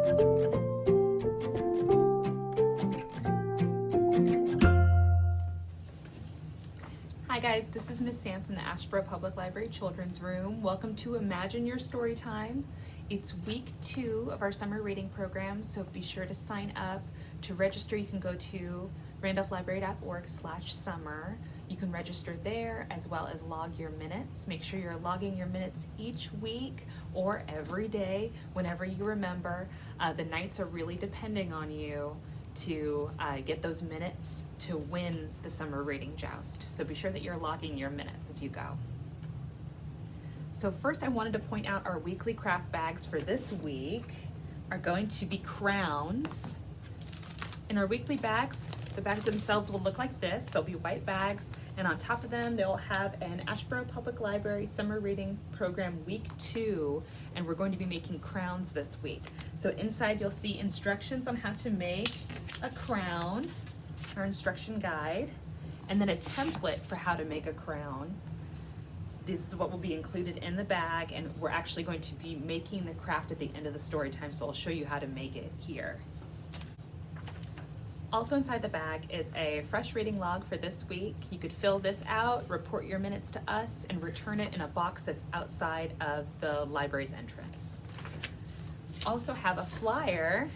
Hi guys, this is Miss Sam from the Asheboro Public Library Children's Room. Welcome to Imagine Your Storytime. It's week 2 of our summer reading program, so be sure to sign up. To register, you can go to randolphlibrary.org/summer. You can register there as well as log your minutes. Make sure you're logging your minutes each week or every day whenever you remember. The nights are really depending on you to get those minutes to win the summer reading joust. So be sure that you're logging your minutes as you go. So first I wanted to point out our weekly craft bags for this week are going to be crowns. In our weekly bags, the bags themselves will look like this. They'll be white bags, and on top of them they'll have an Asheboro Public Library Summer Reading Program Week 2, and we're going to be making crowns this week. So inside you'll see instructions on how to make a crown, our instruction guide, and then a template for how to make a crown. This is what will be included in the bag, and we're actually going to be making the craft at the end of the story time, so I'll show you how to make it here. Also inside the bag is a fresh reading log for this week. You could fill this out, report your minutes to us, and return it in a box that's outside of the library's entrance. Also have a flyer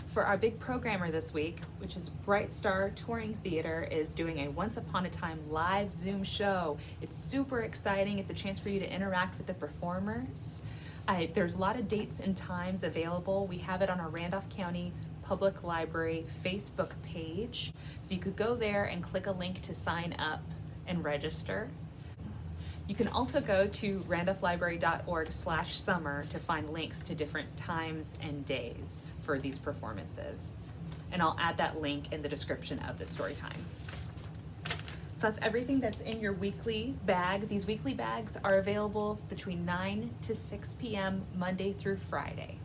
for our big programmer this week, which is Bright Star Touring Theater is doing a Once Upon a Time live Zoom show. It's super exciting. It's a chance for you to interact with the performers. There's a lot of dates and times available. We have it on our Randolph County Public Library Facebook page. So you could go there and click a link to sign up and register. You can also go to randolphlibrary.org/summer to find links to different times and days for these performances. And I'll add that link in the description of the story time. So that's everything that's in your weekly bag. These weekly bags are available between 9 to 6 p.m. Monday through Friday.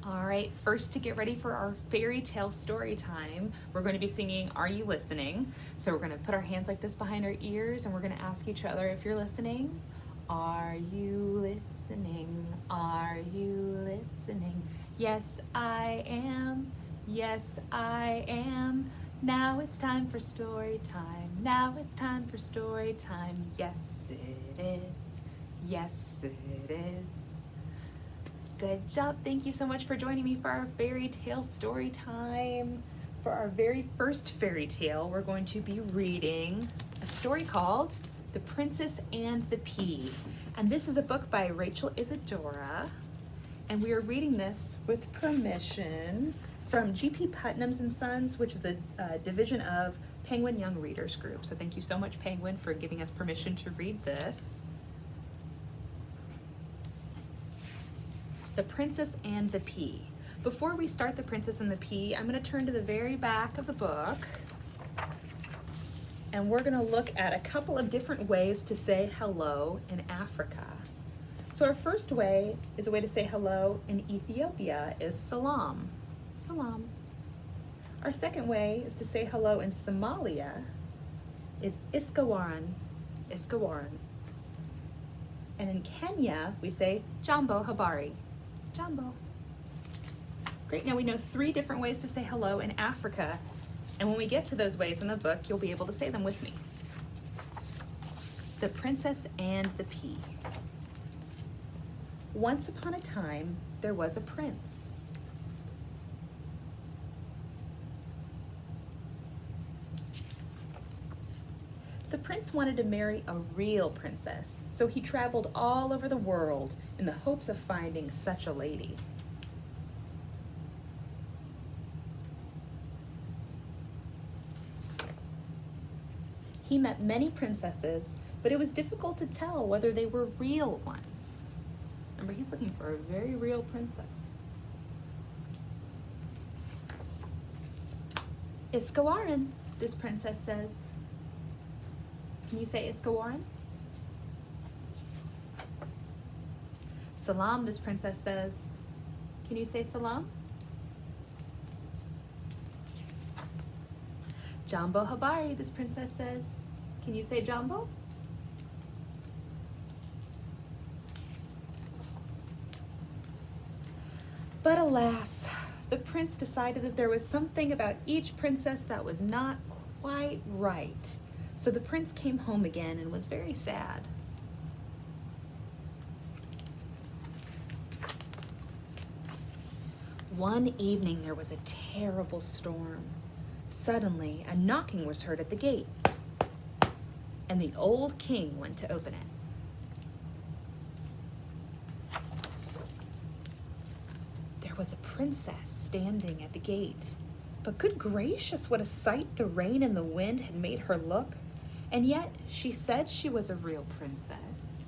All right, first to get ready for our fairy tale story time, we're going to be singing Are You Listening? So we're going to put our hands like this behind our ears, and we're going to ask each other if you're listening. Are you listening? Are you listening? Yes, I am. Yes, I am. Now it's time for story time. Now it's time for story time. Yes, it is. Yes, it is. Good job. Thank you so much for joining me for our fairy tale story time. For our very first fairy tale, we're going to be reading a story called The Princess and the Pea. And this is a book by Rachel Isadora. And we are reading this with permission from G.P. Putnam's and Sons, which is a division of Penguin Young Readers Group. So thank you so much, Penguin, for giving us permission to read this. The Princess and the Pea. Before we start The Princess and the Pea, I'm going to turn to the very back of the book, and we're going to look at a couple of different ways to say hello in Africa. So our first way is a way to say hello in Ethiopia is salam. Salam. Our second way is to say hello in Somalia is iskawaran. Iskawaran. And in Kenya, we say jambo habari. Jambo. Great, now we know 3 different ways to say hello in Africa, and when we get to those ways in the book, you'll be able to say them with me. The Princess and the Pea. Once upon a time, there was a prince. The prince wanted to marry a real princess, so he traveled all over the world in the hopes of finding such a lady. He met many princesses, but it was difficult to tell whether they were real ones. Remember, he's looking for a very real princess. Iskawaran, this princess says. Can you say Iskawaran? Salam, this princess says. Can you say salam? Jambo habari, this princess says. Can you say jambo? But alas, the prince decided that there was something about each princess that was not quite right. So the prince came home again and was very sad. One evening there was a terrible storm. Suddenly, a knocking was heard at the gate, and the old king went to open it. There was a princess standing at the gate, but good gracious, what a sight the rain and the wind had made her look, and yet she said she was a real princess.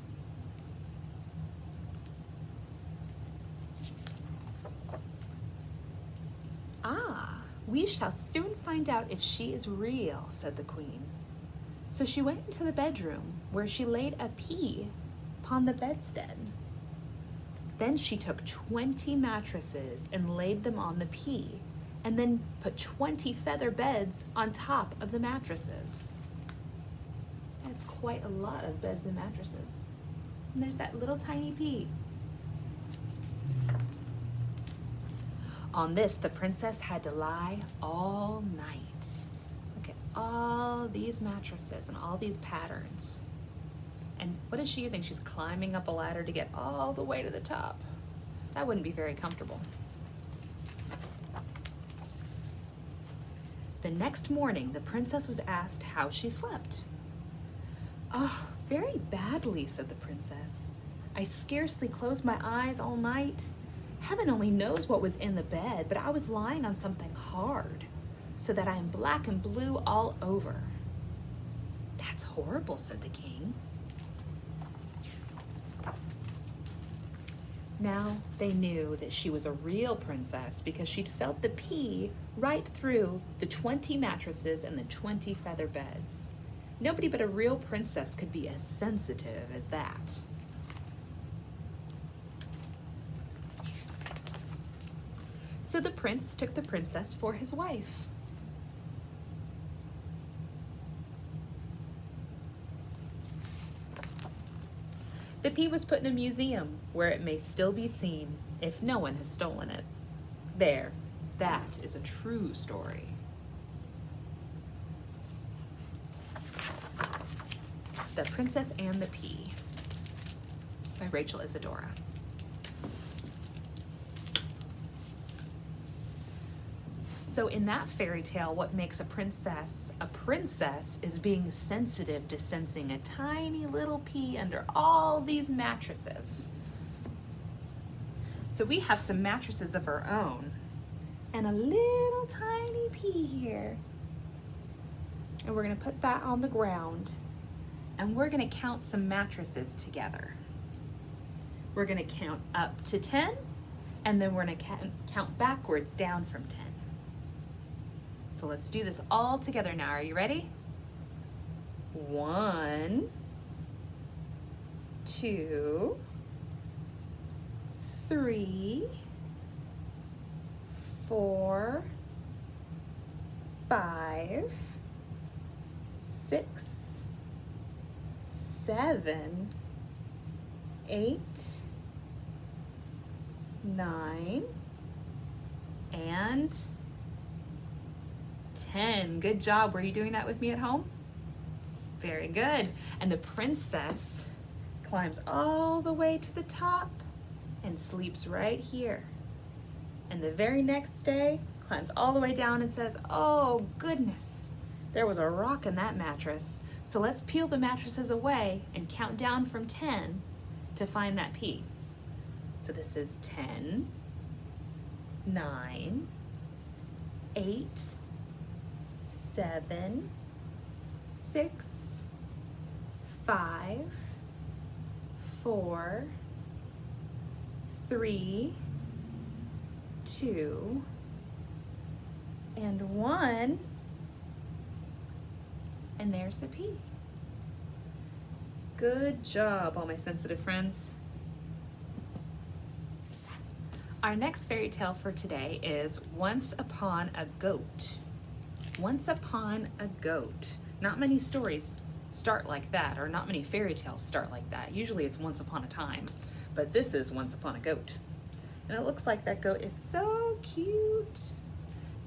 Ah, we shall soon find out if she is real, said the queen. So she went into the bedroom, where she laid a pea upon the bedstead. Then she took 20 mattresses and laid them on the pea, and then put 20 feather beds on top of the mattresses. That's quite a lot of beds and mattresses. And there's that little tiny pea. On this, the princess had to lie all night. Look at all these mattresses and all these patterns. And what is she using? She's climbing up a ladder to get all the way to the top. That wouldn't be very comfortable. The next morning, the princess was asked how she slept. "Oh, very badly," said the princess. "I scarcely closed my eyes all night. Heaven only knows what was in the bed, but I was lying on something hard, so that I am black and blue all over." "That's horrible," said the king. Now they knew that she was a real princess because she'd felt the pea right through the 20 mattresses and the 20 feather beds. Nobody but a real princess could be as sensitive as that. So the prince took the princess for his wife. The pea was put in a museum where it may still be seen if no one has stolen it. There, that is a true story. The Princess and the Pea by Rachel Isadora. So in that fairy tale, what makes a princess is being sensitive to sensing a tiny little pea under all these mattresses. So we have some mattresses of our own and a little tiny pea here. And we're gonna put that on the ground and we're gonna count some mattresses together. We're gonna count up to 10 and then we're gonna count backwards down from 10. So let's do this all together now. Are you ready? 1, 2, 3, 4, 5, 6, 7, 8, 9, and 10. Good job. Were you doing that with me at home? Very good. And the princess climbs all the way to the top and sleeps right here. And the very next day, climbs all the way down and says, "Oh goodness, there was a rock in that mattress. So let's peel the mattresses away and count down from 10 to find that pea." So this is 10, 9, 8, 7, 6, 5, 4, 3, 2, and 1. And there's the pea. Good job, all my sensitive friends. Our next fairy tale for today is Once Upon a Goat. Once upon a goat. Not many stories start like that, or not many fairy tales start like that. Usually it's once upon a time, but this is Once Upon a Goat. And it looks like that goat is so cute.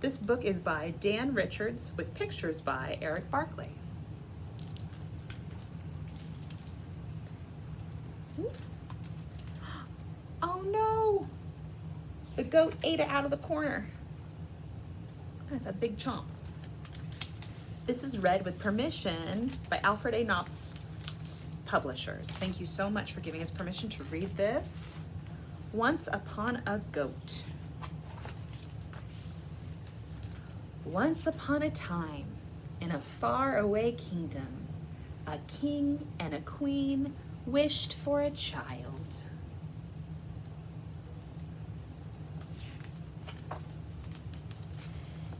This book is by Dan Richards with pictures by Eric Barclay. Oh no! The goat ate it out of the corner. That's a big chomp. This is read with permission by Alfred A. Knopf Publishers. Thank you so much for giving us permission to read this. Once Upon a Goat. Once upon a time, in a faraway kingdom, a king and a queen wished for a child.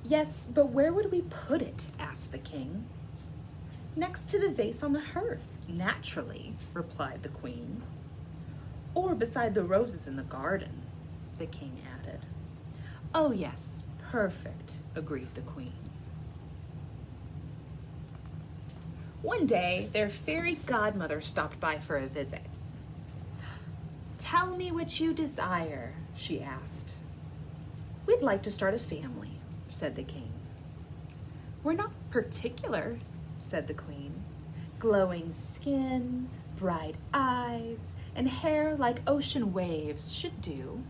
Yes, but where would we put it? Asked the king. Next to the vase on the hearth, naturally, replied the queen. Or beside the roses in the garden, the king added. Oh yes, perfect, agreed the queen. One day, their fairy godmother stopped by for a visit. Tell me what you desire, she asked. We'd like to start a family, said the king. We're not particular, said the queen. Glowing skin, bright eyes, and hair like ocean waves should do.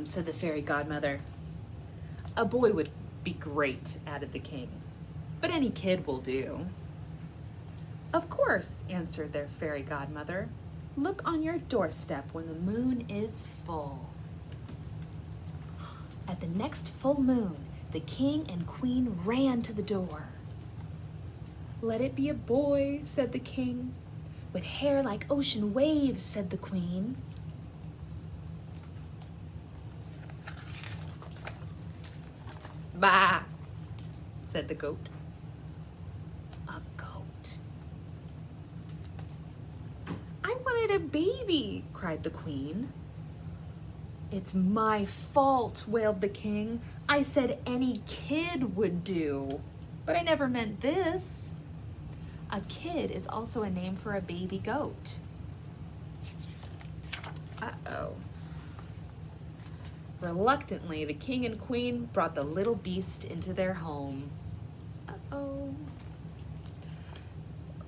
Said the fairy godmother. A boy would be great, added the king, but any kid will do. Of course, answered their fairy godmother. Look on your doorstep when the moon is full. At the next full moon, the king and queen ran to the door. Let it be a boy, said the king. With hair like ocean waves, said the queen. Bah, said the goat. A goat. I wanted a baby, cried the queen. It's my fault, wailed the king. I said any kid would do, but I never meant this. A kid is also a name for a baby goat. Uh-oh. Reluctantly, the king and queen brought the little beast into their home. Uh-oh.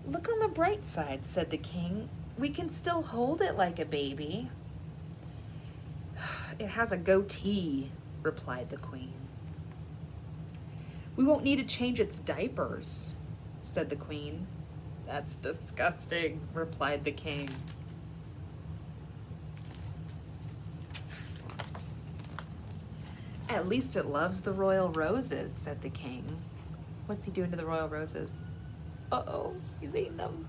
Look on the bright side, said the king. We can still hold it like a baby. It has a goatee, replied the queen. We won't need to change its diapers, said the queen. That's disgusting, replied the king. At least it loves the royal roses, said the king. What's he doing to the royal roses? Uh-oh, he's eating them.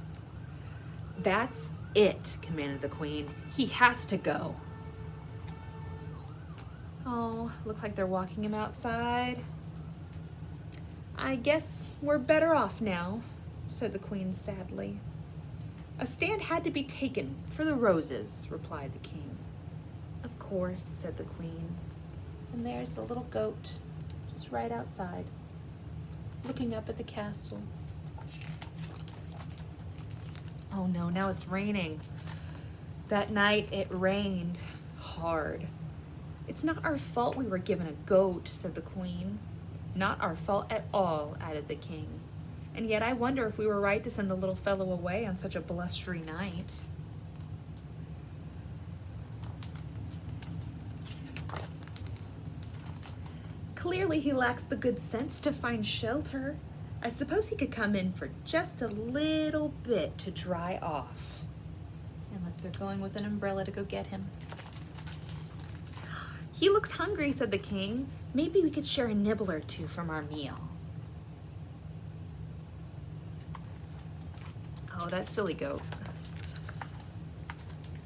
That's it, commanded the queen. He has to go. Oh, looks like they're walking him outside. I guess we're better off now, said the queen sadly. A stand had to be taken for the roses, replied the king. Of course, said the queen. And there's the little goat, just right outside, looking up at the castle. Oh no, now it's raining. That night it rained hard. It's not our fault we were given a goat, said the queen. Not our fault at all, added the king. And yet I wonder if we were right to send the little fellow away on such a blustery night. Clearly he lacks the good sense to find shelter. I suppose he could come in for just a little bit to dry off. And look, they're going with an umbrella to go get him. He looks hungry, said the king. Maybe we could share a nibble or two from our meal. Oh, that silly goat.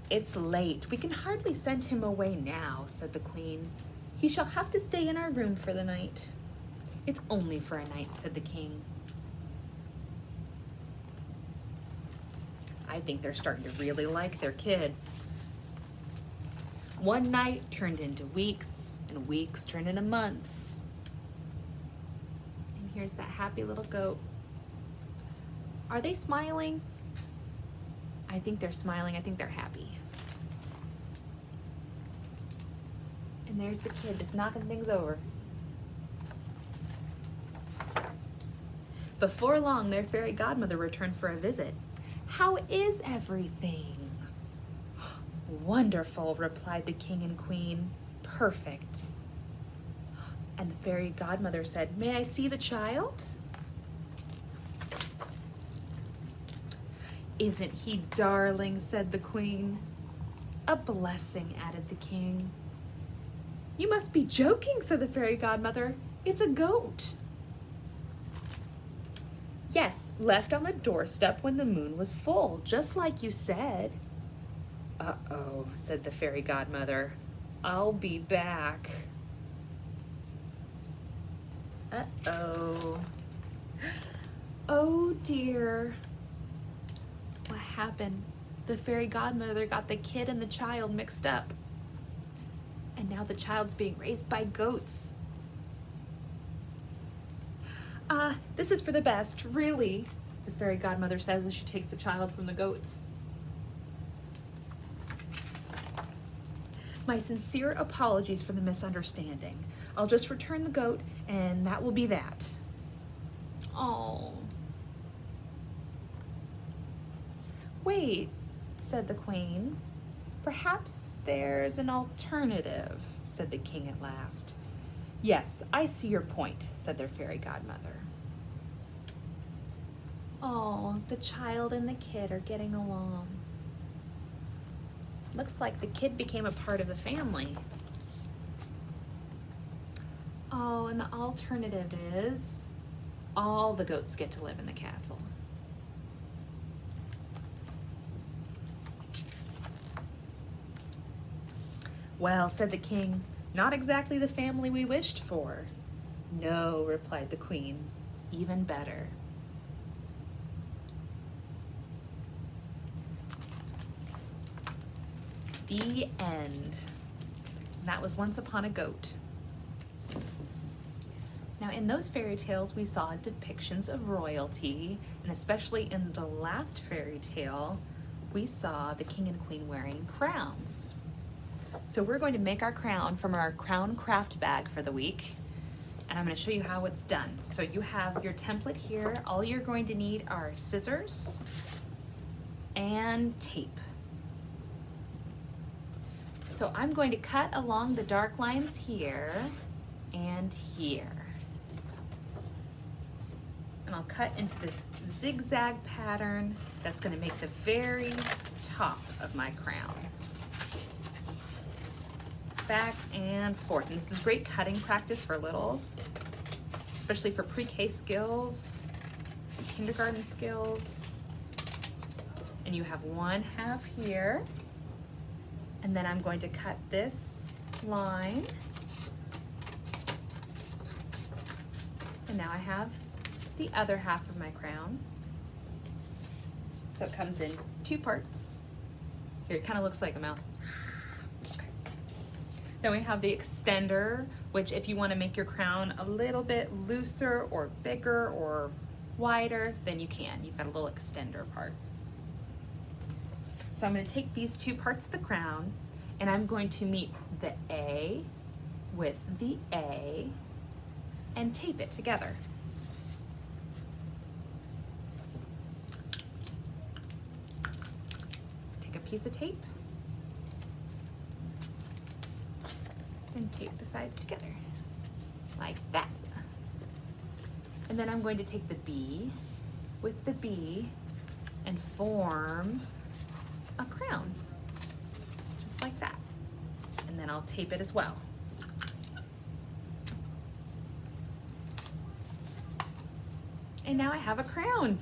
It's late. We can hardly send him away now, said the queen. He shall have to stay in our room for the night. It's only for a night, said the king. I think they're starting to really like their kid. One night turned into weeks, and weeks turned into months. And here's that happy little goat. Are they smiling? I think they're smiling. I think they're happy. And there's the kid just knocking things over. Before long, their fairy godmother returned for a visit. "How is everything?" "Wonderful," replied the king and queen. "Perfect." And the fairy godmother said, "May I see the child?" "Isn't he darling?" said the queen. "A blessing," added the king. "You must be joking," said the fairy godmother. "It's a goat." "Yes, left on the doorstep when the moon was full, just like you said." "Uh-oh," said the fairy godmother. "I'll be back." Uh-oh. Oh dear. What happened? The fairy godmother got the kid and the child mixed up. And now the child's being raised by goats. This is for the best, really," the fairy godmother says as she takes the child from the goats. "My sincere apologies for the misunderstanding. I'll just return the goat, and that will be that." Oh. "Wait," said the queen. "Perhaps there's an alternative," said the king at last. "Yes, I see your point," said their fairy godmother. Oh, the child and the kid are getting along. Looks like the kid became a part of the family. Oh, and the alternative is all the goats get to live in the castle. "Well," said the king, "not exactly the family we wished for." "No," replied the queen, "even better." The end. And that was Once Upon a Goat. Now, in those fairy tales, we saw depictions of royalty, and especially in the last fairy tale, we saw the king and queen wearing crowns. So we're going to make our crown from our crown craft bag for the week, and I'm going to show you how it's done. So you have your template here. All you're going to need are scissors and tape. So I'm going to cut along the dark lines here and here. And I'll cut into this zigzag pattern that's going to make the very top of my crown. Back and forth. And this is great cutting practice for littles, especially for pre-K skills, kindergarten skills. And you have one half here. And then I'm going to cut this line. And now I have the other half of my crown. So it comes in two parts. Here, it kind of looks like a mouth. Okay. Then we have the extender, which if you want to make your crown a little bit looser or bigger or wider, then you can. You've got a little extender part. So I'm going to take these two parts of the crown and I'm going to meet the A with the A and tape it together. Let's take a piece of tape and tape the sides together like that. And then I'm going to take the B with the B and form a crown, just like that. And then I'll tape it as well. And now I have a crown.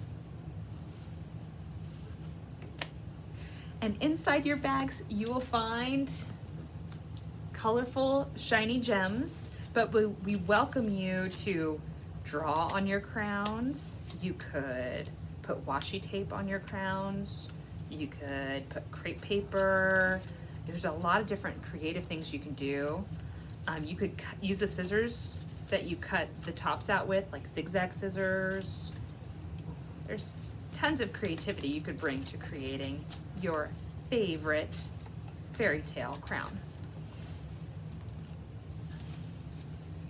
And inside your bags, you will find colorful, shiny gems, but we welcome you to draw on your crowns. You could put washi tape on your crowns. You could put crepe paper. There's a lot of different creative things you can do. You could use the scissors that you cut the tops out with, like zigzag scissors. There's tons of creativity you could bring to creating your favorite fairy tale crown.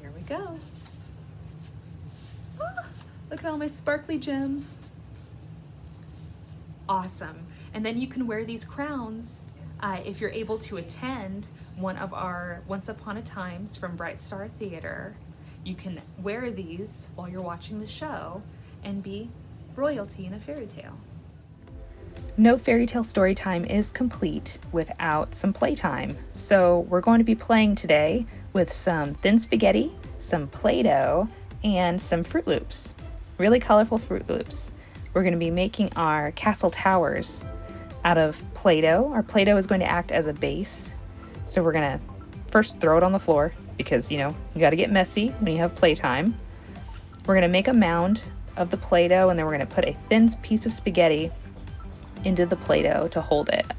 Here we go. Ah, look at all my sparkly gems. Awesome. And then you can wear these crowns if you're able to attend one of our Once Upon a Times from Bright Star Theater. You can wear these while you're watching the show and be royalty in a fairy tale. No fairy tale story time is complete without some playtime. So we're going to be playing today with some thin spaghetti, some Play-Doh, and some Fruit Loops. Really colorful Fruit Loops. We're going to be making our castle towers out of Play-Doh. Our Play-Doh is going to act as a base. So we're going to first throw it on the floor because, you got to get messy when you have playtime. We're going to make a mound of the Play-Doh, and then we're going to put a thin piece of spaghetti into the Play-Doh to hold it up.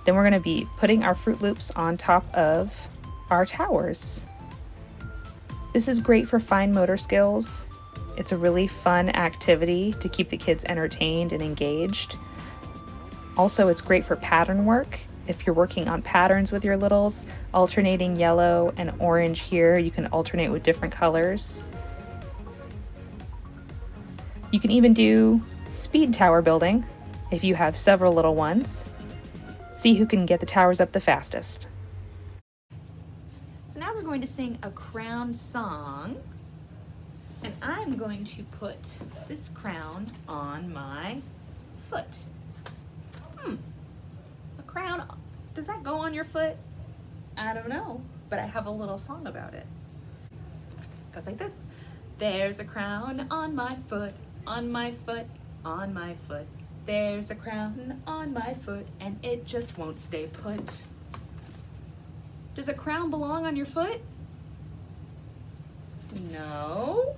Then we're going to be putting our Fruit Loops on top of our towers. This is great for fine motor skills. It's a really fun activity to keep the kids entertained and engaged. Also, it's great for pattern work. If you're working on patterns with your littles, alternating yellow and orange here, you can alternate with different colors. You can even do speed tower building if you have several little ones. See who can get the towers up the fastest. So now we're going to sing a crown song, and I'm going to put this crown on my foot. A crown, does that go on your foot? I don't know, but I have a little song about it. It goes like this. There's a crown on my foot, on my foot, on my foot. There's a crown on my foot, and it just won't stay put. Does a crown belong on your foot? No.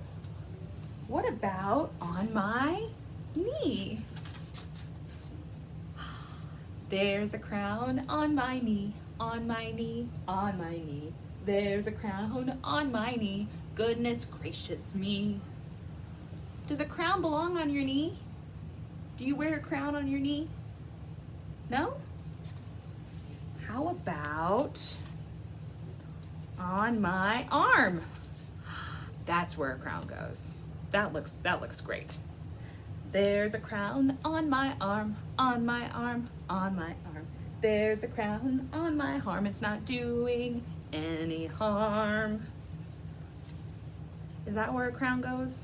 What about on my knee? There's a crown on my knee, on my knee, on my knee. There's a crown on my knee. Goodness gracious me. Does a crown belong on your knee? Do you wear a crown on your knee? No? How about on my arm? That's where a crown goes. That looks great. There's a crown on my arm, on my arm, on my arm. There's a crown on my arm. It's not doing any harm. Is that where a crown goes?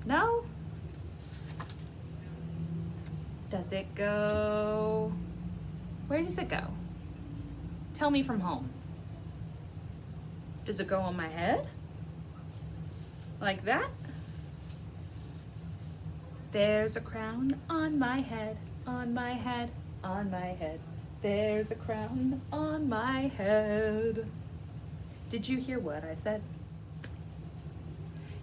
No? Does it go? Where does it go? Tell me from home. Does it go on my head? Like that? There's a crown on my head, on my head, on my head. There's a crown on my head. Did you hear what I said?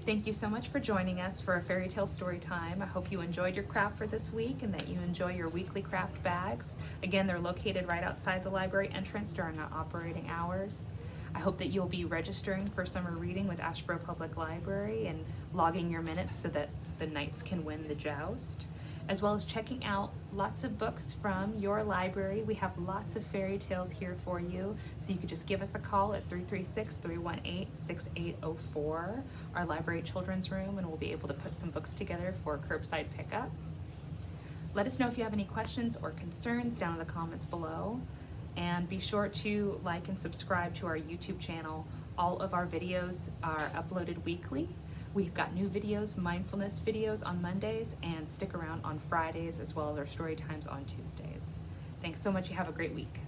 Thank you so much for joining us for a fairy tale story time. I hope you enjoyed your craft for this week and that you enjoy your weekly craft bags. Again, they're located right outside the library entrance during our operating hours. I hope that you'll be registering for summer reading with Asheboro Public Library and logging your minutes so that the knights can win the joust, as well as checking out lots of books from your library. We have lots of fairy tales here for you, so you could just give us a call at 336-318-6804, our library children's room, and we'll be able to put some books together for curbside pickup. Let us know if you have any questions or concerns down in the comments below, and be sure to like and subscribe to our YouTube channel. All of our videos are uploaded weekly. We've got new videos, mindfulness videos on Mondays, and stick around on Fridays, as well as our story times on Tuesdays. Thanks so much. You have a great week.